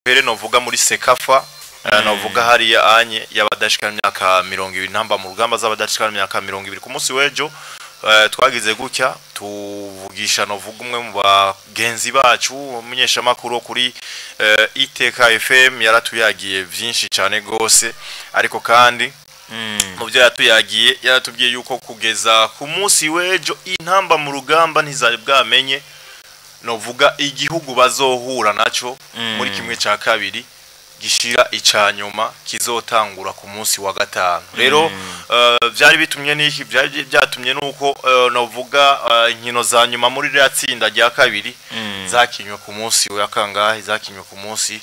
Pere novuga muri Sekafa novuga hari anye y'abadashikana imyaka 20 intamba mu rugamba z'abadashikana imyaka 20 ku munsi wejo twagize gutya tuvugisha novuga umwe mu bagenzi bacu umunyesha makuru kuri ITK FM yaratuyagiye byinshi cyane gose ariko kandi mu byo yatuyagiye yaratubwiye yuko kugeza ku munsi wejo intamba mu rugamba ntizari bwamenye novuga igihugu bazohura naco muri kimwe ca kabiri gishira icanyuma kizotangura ku munsi wa gatanu rero byari bitumye niki byatumye nuko novuga inkino za nyuma muri ratsinda rya kabiri zakinywe ku munsi wa kangahe zakinywe ku munsi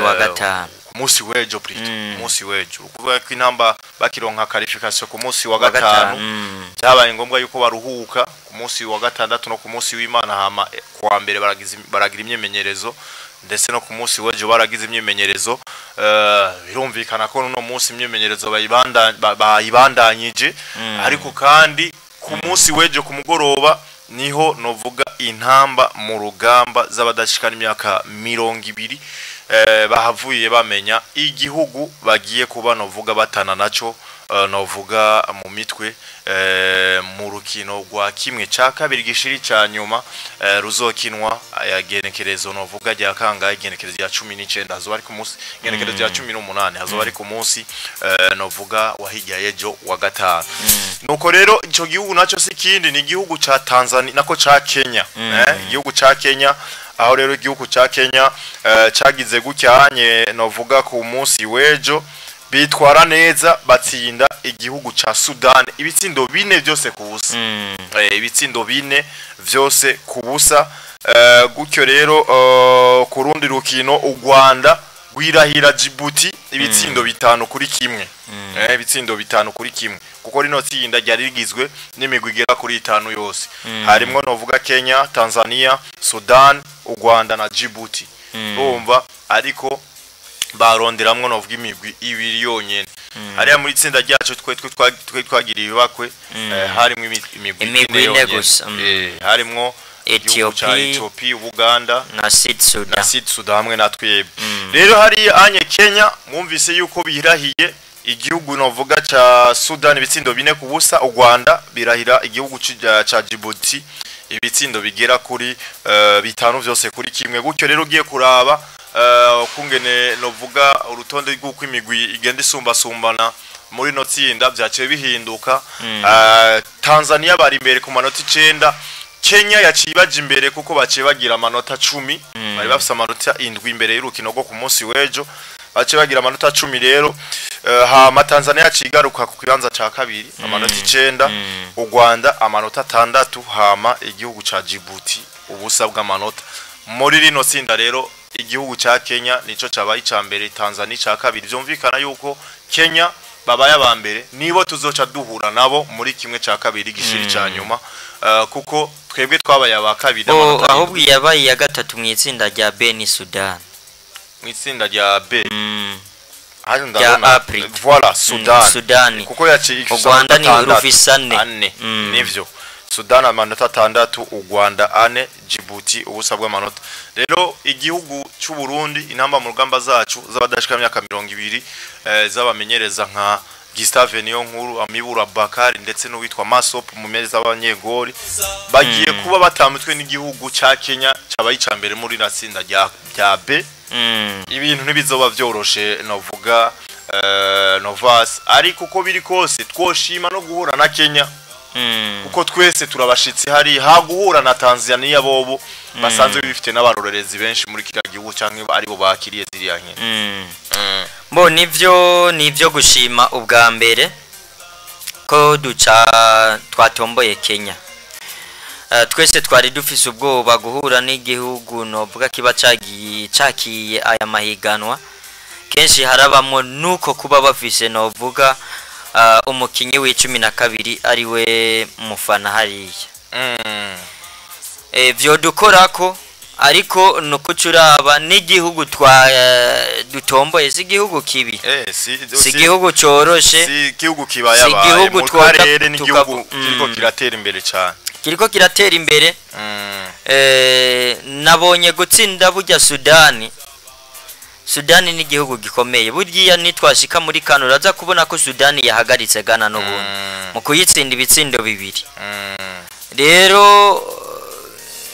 wa gatanu musi wejo plito musi wejo ukuvuga ko intamba bakironka qualification ku munsi wa gatanu byabaye ngombwa yuko baruhuka ku munsi wa gatandatu no ku munsi w'Imana hama kwa mbere baragira imyemenyerezo ndetse no ku munsi wejo baragize imyemenyerezo birumvikana ko no munsi imyemenyerezo bayibandanyije ariko kandi ku munsi wejo ku mugoroba niho novuga intamba mu rugamba z'abadashikana imyaka 20 bahavuye bamenya igihugu bagiye kuba novuga batana naco novuga mu mitwe mu rukino rwa kimwe ca kabiri gishiri ca nyuma ruzokinwa yagenekerezo novuga rya kanga igenekerezo ya 19 hazo bari ku munsi igenekerezo ya 18 hazo bari ku munsi novuga wahijya yejo wa gatanu nuko rero ico gihugu naco sikindi ni igihugu ca Tanzania nako ca Kenya igihugu ca Kenya aho rero igihugu ca Kenya cagize gucyanye novuga ku munsi wejo bitwara neza batsinda igihugu ca Sudan ibitsindo 4 byose kubusa ibitsindo 4 byose kubusa gutyo rero ku rundi rukino u Rwanda rwirahira Djibouti ibitsindo 5 kuri kimwe ibitsindo 5 kuri kimwe kuko rino tsinda ryari rigizwe n'imigwi igera kuri 5 yose harimo novuga Kenya Tanzania Sudan u Rwanda na Djibouti urumva ariko baronderamwe novuga imigwi ibiri yonyene hariya muri tsinda ryacu twe twagiriye bakwe harimo imigwi ine gusa harimo Ethiopia Uganda na Sud Sudan hamwe na twebwe rero hari anye Kenya mwumvise yuko birahiye igihugu novuga ca Sudan ibitsindo 4 kubusa u Rwanda birahira igihugu ca Djibouti ibitsindo bigera kuri 5 byose kuri kimwe gutyo rero ugiye kuraba kungene novuga urutonde rw'uko imigwi igenda isumbasumbana muri no tsinda byaciye bihinduka Tanzania bari imbere ku manota 9 Kenya yacibaje imbere kuko baciye bagira amanota 10 bari bafite amanota 7 imbere y'urukino rwo ku munsi wejo baciye bagira amanota 10 rero hama Tanzania yacigaruka ku kibanza ca kabiri amanota 9 u Rwanda amanota 6 hama igihugu ca Djibouti ubusa bw'amanota muri rino tsinda rero igihugu ca Kenya nico cabaye ca mbere Tanzania ca kabiri byumvikana yuko Kenya babaye abambere nibo tuzoca duhura nabo muri kimwe ca kabiri gishiri ca nyuma kuko twebwe twabaye abakabiri ahubwo yabaye ya gatatu mu itsinda rya B ni Sudan mu itsinda rya B voilà Sudan kuko yaci u Rwanda ni urufisane nivyo Sudan amanota 6 u Rwanda 4 Djibouti ubusa bw'amanota rero igihugu cy'u Burundi intamba mu rugamba zacu z'abadashika imyaka 20 z'abamenyereza nka Gustave Niyonkuru Amibura Bakari ndetse n'uwitwa Masop mu meza abanyegori bagiye kuba batamutwe n'igihugu ca Kenya cabaye icambere muri ratsinda rya B ibintu ntibizoba byoroshe novuga Novas ariko uko biri kose twoshima no guhura na Kenya kuko twese turabashitsi hari haguhura na Tanzania bobo basanzwe bifite n'abarorerezi benshi muri kira gihugu canke ari bo bakiriye ziriya nkene Bo nivyo gushima ubwa mbere ko twatomboye Kenya twese twari dufise ubwoba guhura n'igihugu novuga kiba cakiye aya mahiganwa kenshi harabamwe nuko kuba bafise novuga umukinyi w'12 ari we mufana hariya vyo dukorako ariko nukucuraba n'igihugu dutomboye si igihugu kibi si igihugu coroshe si igihugu kibayabaye mu karere n'igihugu kiriko kiratera imbere cyane kiriko kiratera imbere nabonye gutsinda burya Sudani Sudani ni igihugu gikomeye burya nitwashika muri kano uraza kubona ko Sudani yahagaritse Ghana n'ubundi mu kuyitsinda ibitsindo bibiri rero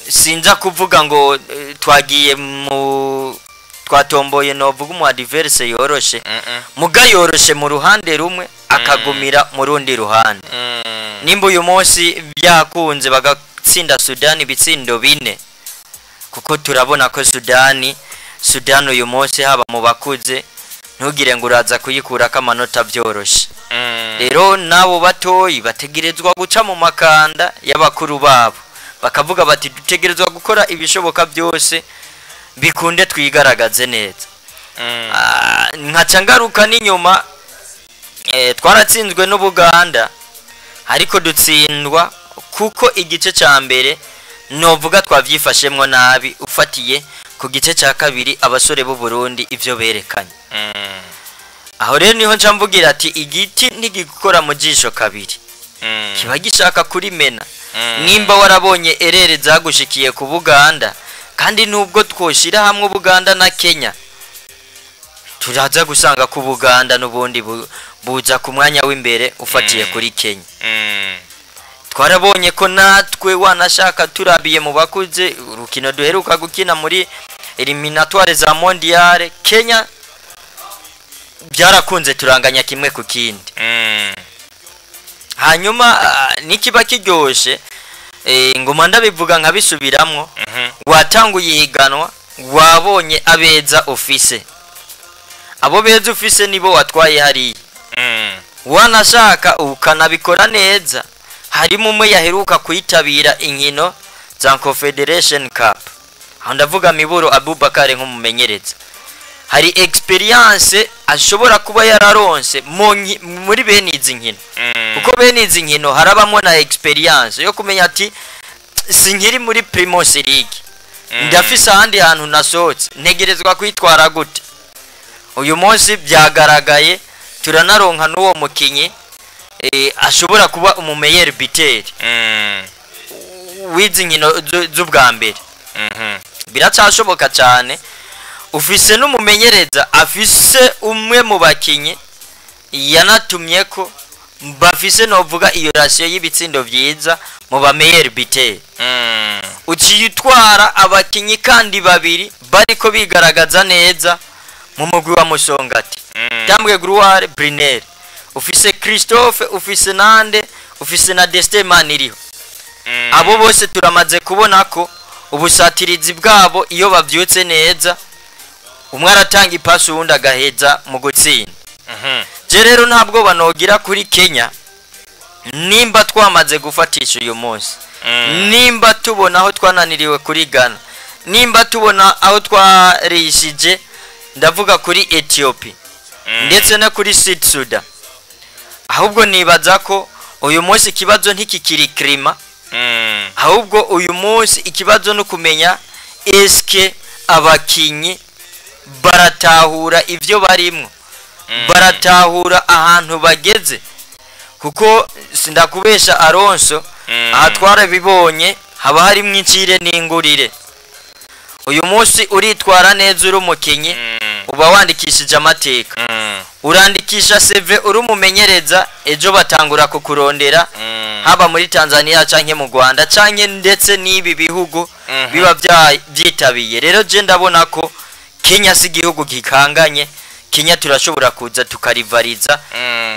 sinza kuvuga ngo twagiye mu twatomboye novuga mu adverse yoroshe muga yoroshe mu ruhande rumwe akagumira mu rundi ruhande nimba uyu munsi byakunze bagatsinda Sudani bitsindo bine kuko turabona ko Sudani uyu munsi haba mu bakuze ntugire ngo uraza kuyikura kamanota byoroshe rero nabo batoyi bategerezwa guca mu makanda y'abakuru babo bakavuga bati dutegerezwa gukora ibishoboka byose bikunde twigaragaze neza nkaca ngaruka n'inyuma twaratsinzwe n'Ubuganda ariko dutsindwa kuko igice ca mbere novuga twavyifashemwo nabi ufatiye ku gice ca kabiri abasore b'u Burundi ivyo berekanye aho rero niho nca mvugira ati igiti ntigikora mu jisho kabiri kiba gishaka kuri mena nimba warabonye erere zagushikiye ku Buganda kandi nubwo twoshira hamwe Buganda na Kenya turaza gusanga ku Buganda n'ubundi buza ku mwanya w'imbere ufatiye kuri Kenya twarabonye ko natwe wanashaka turabiye mu bakuze urukino duheruka gukina muri eliminatoire za mondiale Kenya byarakunze turanganya kimwe ku kindi hanyuma nikiba kiryoshe ngoma ndabivuga nkabisubiramwo watanguye higanwa wabonye abeza office abo beza office nibo watwaye hariya wanashaka ukanabikora neza harimo umwe yaheruka kuyitabira inkino za Confederation Cup aho ndavuga Miburo Abubakar nk'umumenyereza hari experience ashobora kuba yararonse muri bene izi nkino kuko bene izi nkino harabamo na experience yo kumenya ati sinkiri muri Primus League ndafise ahandi hantu nasohotse ntegerezwa kwitwara gute uyu munsi byagaragaye turanaronka n'uwo mukinyi ashobora kuba umumeyeri biteri wizi nkino z'ubwa mbere biracashoboka cyane ufise n'umumenyereza afise umwe mu bakinyi yanatumye ko bafise novuga iyo ratio y'ibitsindo byiza mu bameyeri biteri uciyitwara abakinyi kandi babiri bariko bigaragaza neza mu mugwi wa Musongati Tambwe Gruare Brunel ufise Christophe ufise Nande ufise na Destin iriho abo bose turamaze kubona ko ubusatirizi bwabo iyo bavyutse neza umwe aratanga ipasi uwundi agaheza mu gutsinda je rero ntabwo banogira kuri Kenya nimba twamaze gufatisha uyu munsi nimba tubona aho twananiriwe kuri Ghana nimba tubona aho twarishije ndavuga kuri Ethiopia ndetse no kuri Sud Sudan ahubwo nibaza ko uyu munsi ikibazo ntikikiri klima ahubwo uyu munsi ikibazo no kumenya eske abakinyi baratahura ivyo barimo baratahura ahantu bageze kuko sindakubesha Alonso ahatwara bibonye haba hari mwicire n'ingurire uyu munsi uritwara neza uri umukinyi uba wandikishije amateka urandikisha CV uri umumenyereza ejo batangura kukurondera haba muri Tanzania canke mu Rwanda canke ndetse n'ibi bihugu biba byitabiye rero je ndabona ko Kenya si igihugu gikanganye Kenya turashobora kuza tukarivariza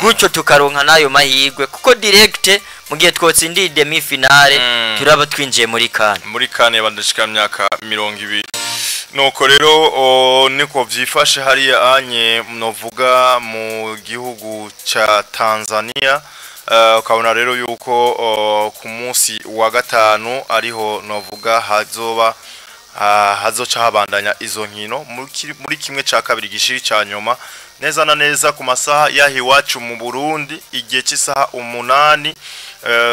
gutyo tukaronka nayo mahirwe kuko direct mu gihe twotsindira demi finale turaba twinjiye muri kane bandashika myaka 20 nuko rero niko vyifashe hariya anye novuga mu gihugu ca Tanzania ukabona rero yuko ku munsi wa gatanu ariho novuga hazoca habandanya izo nkino muri kimwe ca kabiri gishiri ca nyuma neza na neza ku masaha yahi wacu mu Burundi igihe cy'isaha 8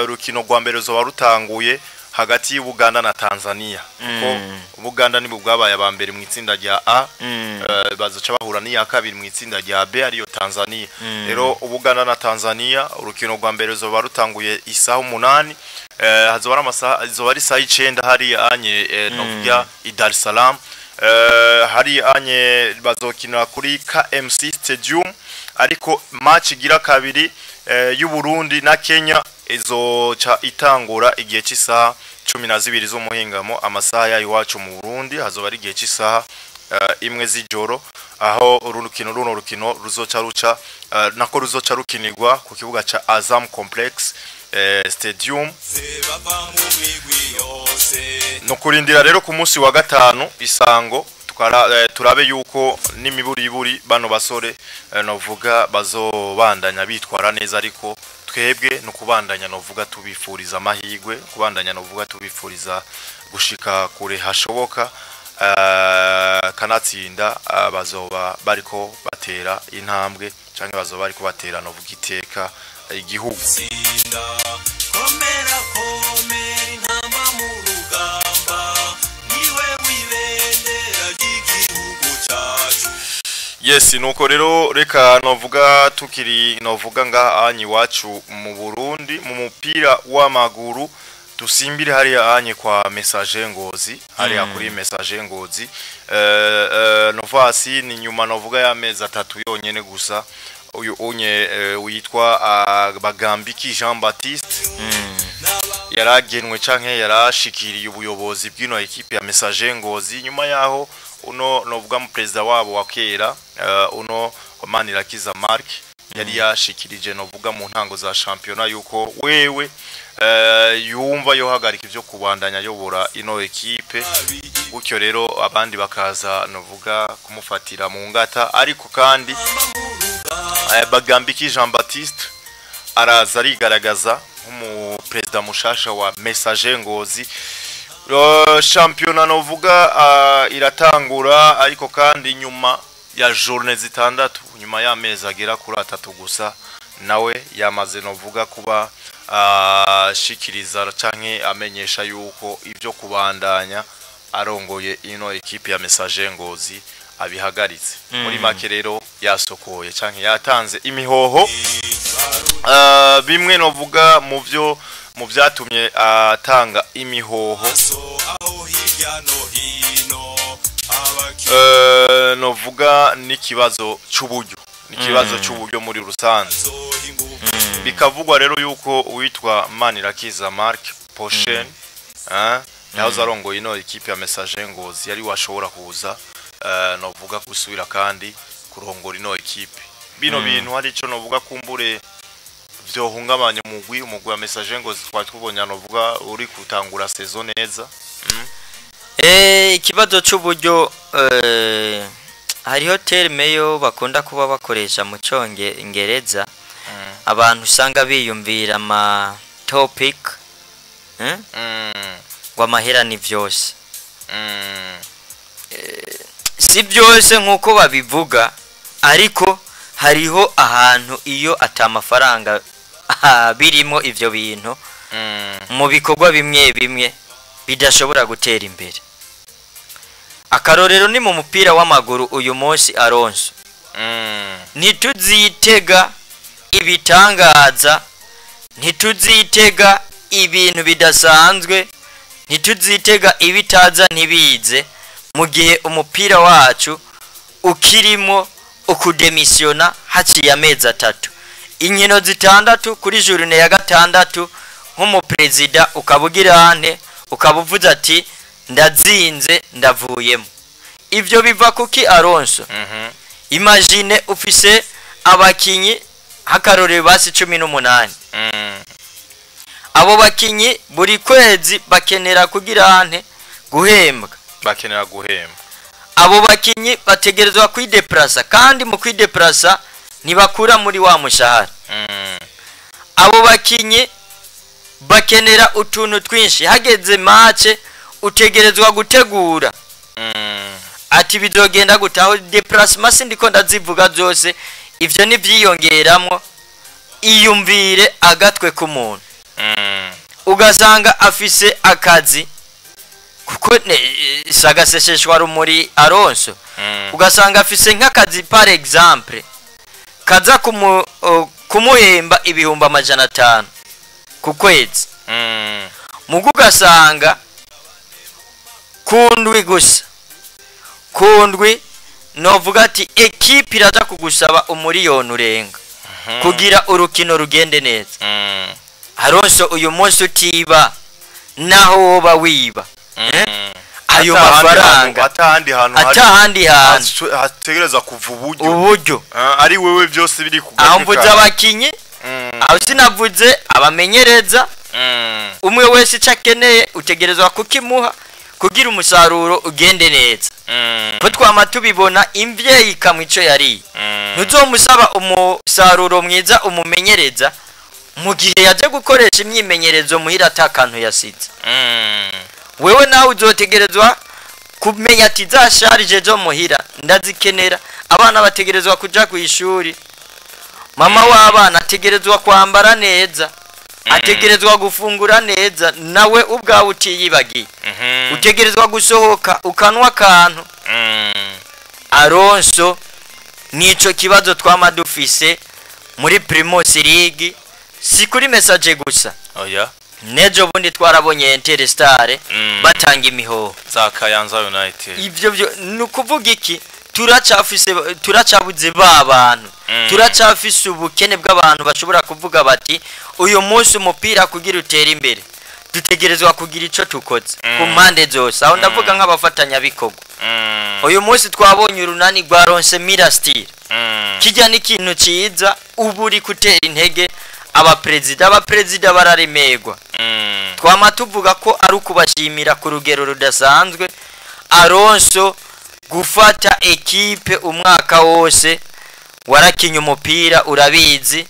rukino rwa mbere zo warutanguye hagati y'Ubuganda na Tanzania kuko Ubuganda nibo bwabaye abambere mu itsinda rya A bazoca bahura n'iya kabiri mu itsinda rya B ariyo Tanzania rero Ubuganda na Tanzania urukino rwa mbere zo warutanguye isaha 8 hazobara amasaha izobari saa 9 hari anye novuga i Dar es Salaam hari anye bazokina kuri KMC Stadium ariko match igira kabiri y'u Burundi na Kenya izoca itangura igihe cy'isaha 12 z'umuhingamo amasaha ya iwacu mu Burundi hazoba ari igihe cy'isaha imwe z'ijoro aho runo rukino ruzoca ruca nako ruzoca rukinirwa ku kibuga ca Azam Complex Stadium no kurindira rero ku munsi wa gatanu isango turabe yuko n'imiburiburi bano basore novuga bazobandanya bitwara neza ariko twebwe no kubandanya novuga tubifuriza amahigwe kubandanya novuga tubifuriza gushika kure hashoboka kanatsinda bazoba bariko batera intambwe canke bazoba bariko batera novuga iteka igihugu komera intamba mu rugamba niwe wibendera igihugu cyacu. Yes nuko rero reka novuga tukiri novuga nga anyi wacu mu Burundi mu mupira w'amaguru tusimbire hariya anye kwa Messager Ngozi hariya kuri Messager Ngozi Novasi ni nyuma novuga ya mezi 3 yonyene gusa uyu unye witwa Bagambiki Jean Baptiste yaragenwe canke yarashikiriye ubuyobozi bw'ino equipe ya Messager Ngozi nyuma yaho uno novuga mu president wabo wa kera uno Manirakiza Mark yari yashikirije novuga mu ntango za championnat yuko wewe yumva yo hagarika ivyo kubandanya yobora ino equipe gutyo rero abandi bakaza novuga kumufatira mu ngata ariko kandi Bagambiki Jean Baptiste araza arigaragaza nk'umu president mushasha wa Messager Ngozi championnat novuga iratangura ariko kandi nyuma ya journée zitandatu nyuma ya mezi agera kuri 3 gusa nawe yamaze novuga kuba shikiriza canke amenyesha yuko ivyo kubandanya arongoye ino equipe ya Messager Ngozi abihagaritse muri make rero yasokoye canke yatanze imihoho bimwe novuga mu vyatumye atanga imihoho novuga n'ikibazo cy'uburyo muri rusanze bikavugwa rero yuko witwa Manirakiza Mark Pochen yahoze arongoye ino equipe ya Messager Ngozi yari washobora kuza novuga gusubira kandi kurongora ino equipe bino bintu hari ico novuga kumbure vyo hungabanya umugwi wa Messager Ngozi twatubonye novuga uri kutangura saison neza ikibazo cy'uburyo hariho terme yo bakunda kuba bakoresha mu Congereza abantu usanga biyumvira ama topic ngo amahera ni vyose si byose nkuko babivuga ariko hariho ahantu iyo atamafaranga birimo ivyo bintu mu bikorwa bimwe bidashobora gutera imbere akarorero ni mu mupira w'amaguru uyu munsi Alonso ntituzitega ibitangaza ntituzitega ibintu bidasanzwe ntituzitega ibitaza ntibize mu gihe umupira wacu ukirimo ukudemisiona haciye amezi 3 inkino zitandatu kuri journée ya gatandatu nk'umupresident ukabugirane ukabuvuza ati ndazinze ndavuyemo ivyo biva kuki Alonso imagine ufise abakinyi hakarore basi 18 abo bakinyi buri kwezi bakenera kugirane guhembwa abo bakinyi bategerezwa kwideplasa kandi mu kwideplasa ntibakura muri wa mushahara abo bakinyi bakenera utuntu twinshi hageze match utegerezwa gutegura ati bizogenda gutaho déplacement sindiko ndazivuga zose ivyo ni vyiyongeramo iyumvire agatwe k'umuntu ugasanga afise akazi kuko sagasesheshwa rumuri Alonso ugasanga afise nk'akazi par exemple kaza kumuhemba ibihumbi 500 ku kwezi mugugasanga kundwi gusa kundwi novuga ati ekipe iraza kugusaba umuriyoni urenga kugira urukino rugende neza. Aronso uyu munsi utiba naho woba wiba ayo mafaranga atahandi hantu hategereza kuva uburyo ari wewe byose biri kugaruka. aho mvuze abakinyi aho sinavuze abamenyereza umwe wese cyakeneye utegerezwa kukimuha kugira umusaruro ugende neza. ko twama tubibona imvyeyi kamwico yari ntuzomusaba umusaruro mwiza umumenyereza mu gihe yaje gukoresha imyimenyerezo muhira atakantu yasize. Wewe nawe uzotegerezwa kumenya ati zasharije zo muhira ndazikenera, abana bategerezwa kuja ku ishuri, mama w'abana ategerezwa kwambara neza, ategerezwa gufungura neza, nawe ubwawe utiyibagiye utegerezwa gusohoka ukanwa akantu. Aronso nico kibazo twama dufise muri Primus League, si kuri message gusa. Oya nejo bundi twarabonye Interstar batanga imihoho za Kayanza United. Ivyo byo nukuvuga iki, turacabuze babantu, turacafise ubukene bw'abantu bashobora kuvuga bati uyu munsi umupira kugira utera imbere dutegerezwa kugira ico tukoze ku mpande zose. Aho ndavuga nk'abafatanya bikorwa. Uyu munsi twabonye urunani rwa Ronse Mirastir, kijya n'ikintu ciza uburi kutera intege abaprezida bararemegwa. Twama tuvuga ko ari ukubashimira ku rugero rudasanzwe. Aronso gufata ekipe umwaka wose, warakinye umupira urabizi,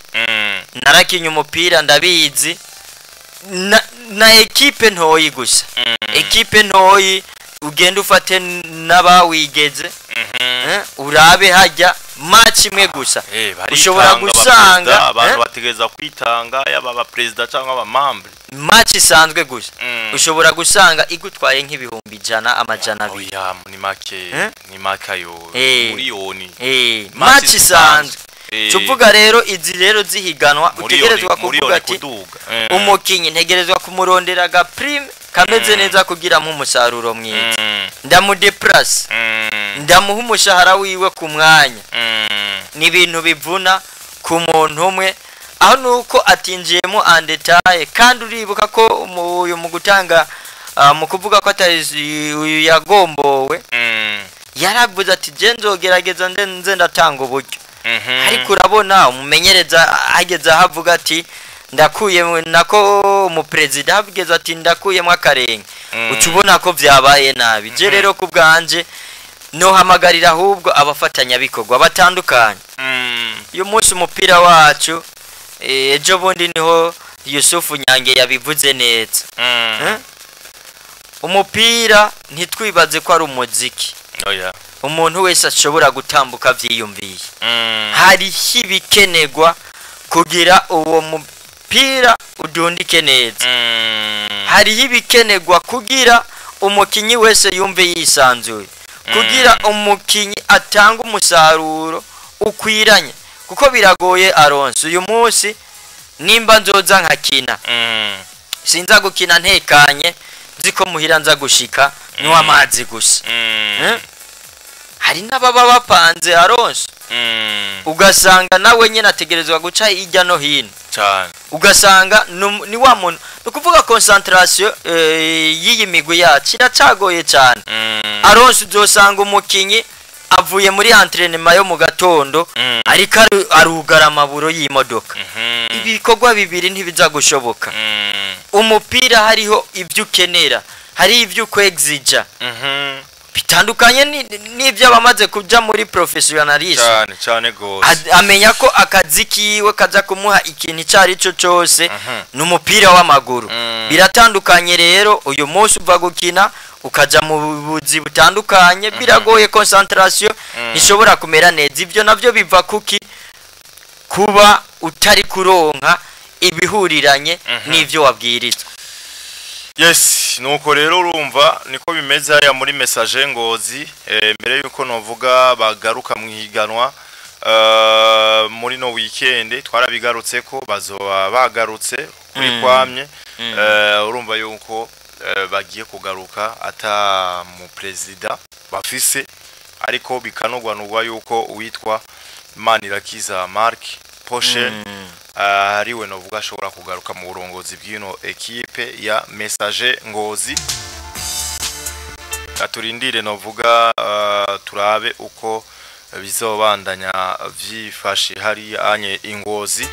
narakinye umupira ndabizi, na ekipe ntoyi gusa. Ekipe ntoyi ugenda ufate n'abawigeze, urabe hajya match imwe gusa ushobora gusanga abantu bategeza kwitanga yaba abaprezida cyangwa abamambre match isanzwe gusa ushobora gusanga igutwaye nk'ibihumbi 100 oya ni makayo miliyoni match isanzwe. Cuvuga rero izi rero zihiganwa utegerezwa kuvuga ati umukinyi ntegerezwa kumurondera ga prime kameze neza kugira mu musaruro mwiza, ndamudeplace, ndamuha umushahara wiwe ku mwanya. Ni ibintu bivuna ku muntu umwe, aho nuko atinjiyemo andetaye. Kandi uribuka ko uyu mu gutanga mu kuvuga ko atari uyu yagombowe yaravuze ati je nzogerageza nze ndatanga uburyo. Ariko urabona umumenyereza ageze ahavuga ati ndakuye nako umuprezida habigeze ati ndakuyemo akarenge, ucubona ko vyabaye nabi. Je rero kubwanje no hamagarira ahubwo abafatanya bikorwa batandukanye. Uyu munsi umupira wacu ejo bundi niho Yusufu Nyange yabivuze neza. Umupira ntitwibaze ko ari umuziki. Oya umuntu wese ashobora gutambuka vyiyumviye. Hari hibikenegwa kugira uwo mupira udundike neza. Hari hibikenegwa kugira umukinyi wese yumve yisanzuye, kugira umukinyi atanga umusaruro ukwiranye, kuko biragoye. Aronso uyu munsi nimba nzoza nkakina, sinza gukina ntekanye ziko muhira nza gushika nwa amazi gusa. Hari n'ababa bapanze Aronso, ugasanga nawe nyene ategerezwa guca hirya no hino cyane, ugasanga ni wa muntu ukuvuga concentration yiyi migwi yacu iracagoye cyane. Aronso uzosanga umukinyi avuye muri entraînement yo mu gatondo ariko arugara amaburo y'imodoka. Ibikorwa bibiri ntibiza gushoboka. Umupira hariho ibyo ukenera, hari ibyo kwexija bitandukanye n'ibyo abamaze kuja muri professionalism cyane gose. Amenya ko akazi kiwe kaza kumuha ikintu cyari cyo cyose n'umupira w'amaguru. Biratandukanye rero, uyu munsi uva gukina ukaja mu buzi butandukanye, biragoye, concentration ishobora kumera neza. Ivyo navyo biva kuki kuba utari kuronka ibihuriranye n'ivyo wabwirizwa. Yes, nuko rero urumva niko bimeze haya muri message Ngozi. Mbere yuko novuga bagaruka mu higanwa muri no weekend twarabigarutse ko bazoba bagarutse kuri kwamye. Urumva yuko bagiye kugaruka ata mu president bafise ariko bikanogwanurwa yuko uwitwa Manirakiza Mark Poshe ariwe novuga ashobora kugaruka mu burongozi bw'ino ekipe ya Messager Ngozi. Katurindire novuga turabe uko bizobandanya vyifashe hari anye Ingozi